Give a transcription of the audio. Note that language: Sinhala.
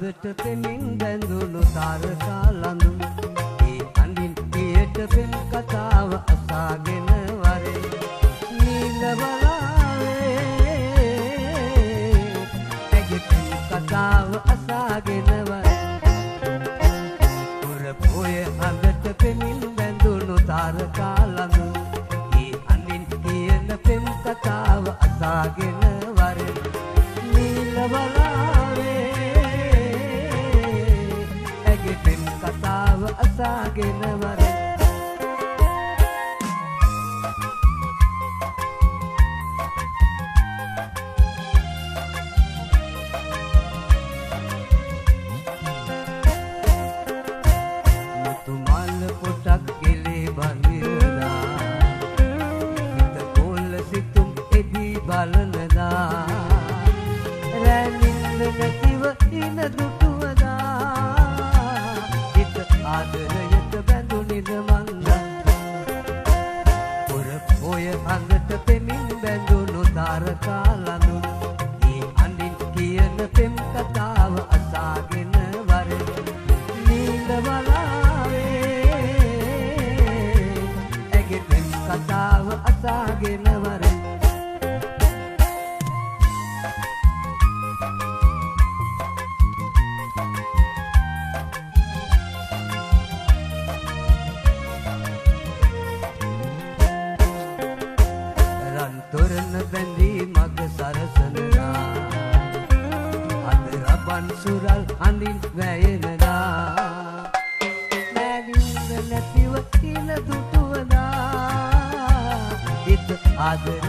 හඳට පෙමින් බැඳුණු තාරකා ලඳු ඒ අඳින් පියට පෙම් කතාව අසාගෙන වරේ නීල බලාවේ ඇගේ පෙම් කතාව අසාගෙන වරේ පුර පොය හඳට පෙමින් බැඳුණු තාරකා ලඳු ඒ අඳින් කියන පෙම් කතාව අසාගෙන වරේ නීල බලාවේ ඇගේ පෙම් කතාව අසාගෙන වරේ මුතුමල් පොටක් ගෙලේ බඳිනදා හිත කොල්ල සිතුම් එදී බලනදා රැනින්න නැතිව ඉන දුටුවදා හිත ආදරයට බැඳුනිද මන්දා පොර පොය අඳට පෙමින් බැඳුණු තාරකා ලඳු ඒ අඳින් කියන පෙම් කතාව අසාගෙන වරේ නීල බලාවේ ඇගේ පෙම් කතාව අසාගෙන වරේ තොරණ බැඳී මග සරසනදා අද රබන් සුරල් අඳින් වැයෙනදා නැගින්න නැතිව කිල දුටුවදා හිත ආදර